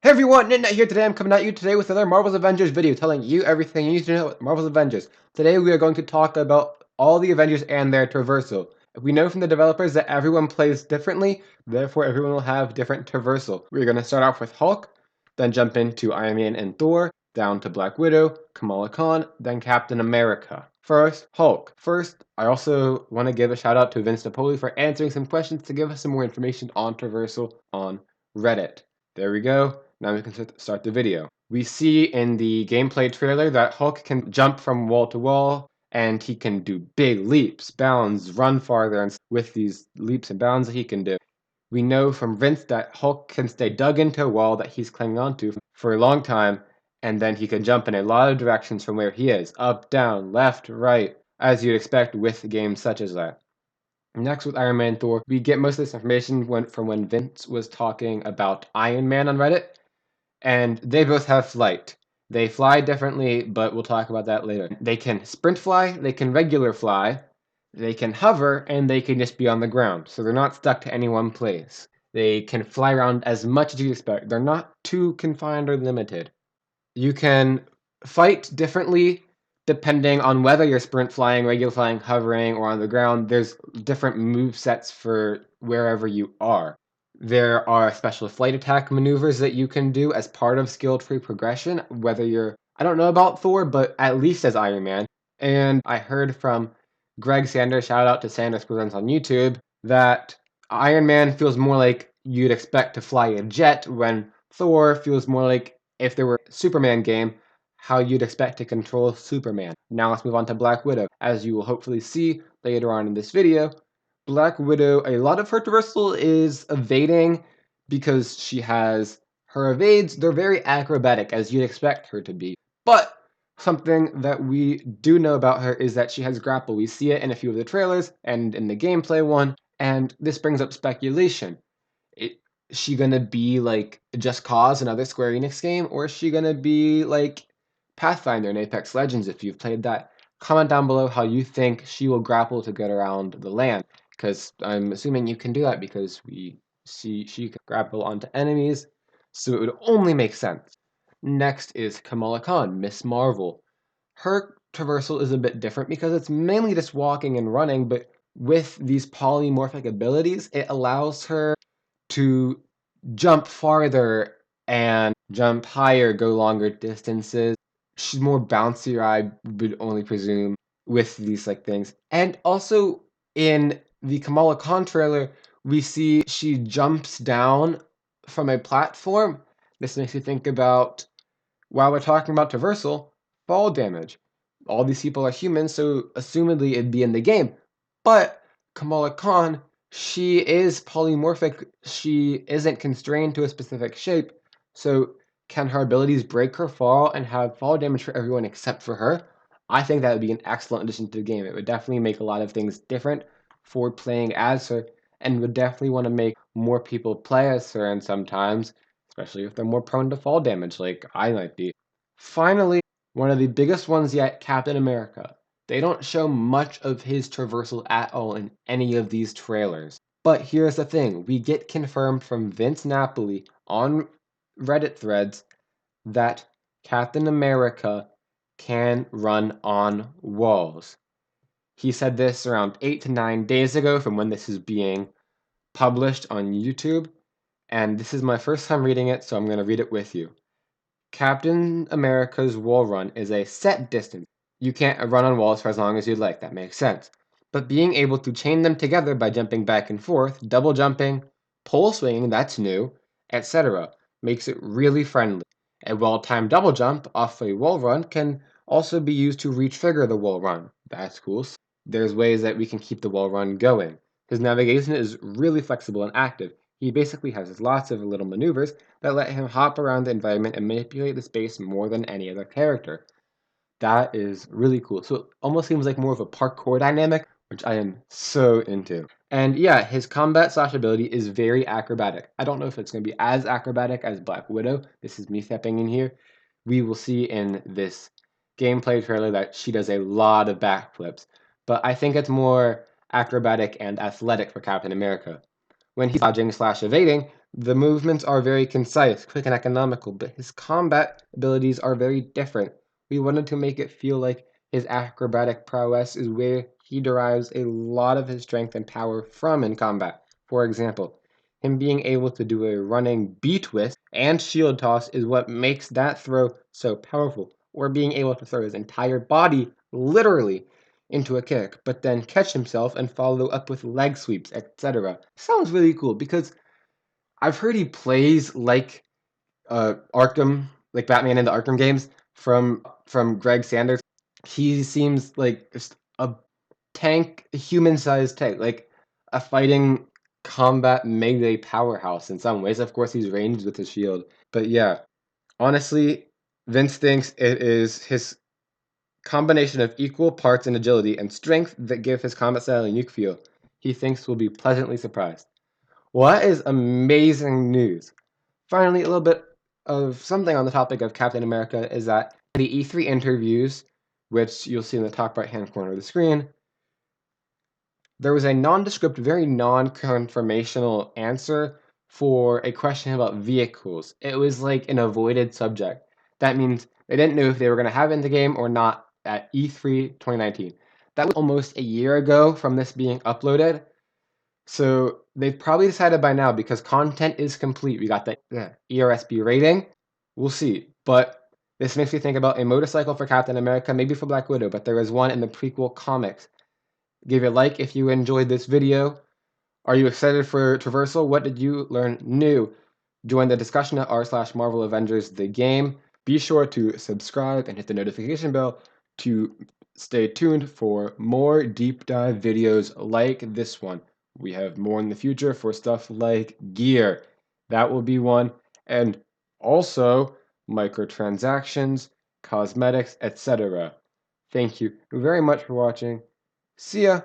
Hey everyone, KnitKnat here. Today I'm coming at you today with another Marvel's Avengers video telling you everything you need to know about Marvel's Avengers. Today we are going to talk about all the Avengers and their traversal. We know from the developers that everyone plays differently, therefore everyone will have different traversal. We're going to start off with Hulk, then jump into Iron Man and Thor, down to Black Widow, Kamala Khan, then Captain America. First, Hulk. First, I also want to give a shout out to Vince Napoli for answering some questions to give us some more information on traversal on Reddit. There we go. Now we can start the video. We see in the gameplay trailer that Hulk can jump from wall to wall, and he can do big leaps, bounds, run farther, and with these leaps and bounds that he can do. We know from Vince that Hulk can stay dug into a wall that he's clinging onto for a long time, and then he can jump in a lot of directions from where he is, up, down, left, right, as you'd expect with games such as that. Next, with Iron Man and Thor, we get most of this information from when Vince was talking about Iron Man on Reddit, and they both have flight. They fly differently, but we'll talk about that later. They can sprint fly, they can regular fly, they can hover, and they can just be on the ground, so they're not stuck to any one place. They can fly around as much as you expect. They're not too confined or limited. You can fight differently depending on whether you're sprint flying, regular flying, hovering, or on the ground. There's different move sets for wherever you are. There are special flight attack maneuvers that you can do as part of skill tree progression, whether you're, I don't know about Thor, but at least as Iron Man. And I heard from Greg Sanders, shout out to Sanders Presents on YouTube, that Iron Man feels more like you'd expect to fly a jet, when Thor feels more like if there were a Superman game, how you'd expect to control Superman. Now let's move on to Black Widow. As you will hopefully see later on in this video, Black Widow, a lot of her traversal is evading because she has her evades. They're very acrobatic, as you'd expect her to be. But something that we do know about her is that she has grapple. We see it in a few of the trailers and in the gameplay one, and this brings up speculation. Is she gonna be like Just Cause, another Square Enix game, or is she gonna be like Pathfinder in Apex Legends if you've played that? Comment down below how you think she will grapple to get around the land, because I'm assuming you can do that because we see she can grapple onto enemies, so it would only make sense. Next is Kamala Khan, Miss Marvel. Her traversal is a bit different because it's mainly just walking and running, but with these polymorphic abilities, it allows her to jump farther and jump higher, go longer distances. She's more bouncier, I would only presume, with these like things. And also in the Kamala Khan trailer, we see she jumps down from a platform. This makes me think about, while we're talking about traversal, fall damage. All these people are humans, so assumedly it'd be in the game. But Kamala Khan, she is polymorphic. She isn't constrained to a specific shape. So can her abilities break her fall and have fall damage for everyone except for her? I think that would be an excellent addition to the game. It would definitely make a lot of things different for playing as her, and would definitely want to make more people play as her, and sometimes, especially if they're more prone to fall damage like I might be. Finally, one of the biggest ones yet, Captain America. They don't show much of his traversal at all in any of these trailers. But here's the thing, we get confirmed from Vince Napoli on Reddit threads that Captain America can run on walls. He said this around 8 to 9 days ago from when this is being published on YouTube, and this is my first time reading it, so I'm going to read it with you. Captain America's wall run is a set distance. You can't run on walls for as long as you'd like, that makes sense. But being able to chain them together by jumping back and forth, double jumping, pole swinging, that's new, etc., makes it really friendly. A well-timed double jump off a wall run can also be used to re-trigger the wall run. That's cool. There's ways that we can keep the wall run going. His navigation is really flexible and active. He basically has lots of little maneuvers that let him hop around the environment and manipulate the space more than any other character. That is really cool. So it almost seems like more of a parkour dynamic, which I am so into. And yeah, his combat slash ability is very acrobatic. I don't know if it's going to be as acrobatic as Black Widow. This is me stepping in here. We will see in this gameplay trailer that she does a lot of backflips, but I think it's more acrobatic and athletic for Captain America. When he's dodging slash evading, The movements are very concise, quick, and economical, but his combat abilities are very different. We wanted to make it feel like his acrobatic prowess is where he derives a lot of his strength and power from in combat. For example, him being able to do a running B-twist and shield toss is what makes that throw so powerful, or being able to throw his entire body, literally, into a kick, but then catch himself and follow up with leg sweeps, etc. Sounds really cool because I've heard he plays like Arkham, like Batman in the Arkham games from Greg Sanders. He seems like just a tank, a human-sized tank, like a fighting combat melee powerhouse in some ways. Of course, he's ranged with his shield, but yeah, honestly, Vince thinks it is his combination of equal parts in agility and strength that give his combat style a unique feel. He thinks we'll be pleasantly surprised. Well, that is amazing news. Finally, a little bit of something on the topic of Captain America is that the E3 interviews, which you'll see in the top right-hand corner of the screen, there was a nondescript, very non-confirmational answer for a question about vehicles. It was like an avoided subject. That means they didn't know if they were going to have it in the game or not at E3 2019. That was almost a year ago from this being uploaded. So they've probably decided by now because content is complete. We got the ERSB rating. We'll see. But this makes me think about a motorcycle for Captain America, maybe for Black Widow, but there is one in the prequel comics. Give it a like if you enjoyed this video. Are you excited for Traversal? What did you learn new? Join the discussion at r/Marvel Avengers the game. Be sure to subscribe and hit the notification bell to stay tuned for more deep dive videos like this one. We have more in the future for stuff like gear. That will be one. And also microtransactions, cosmetics, etc. Thank you very much for watching. See ya!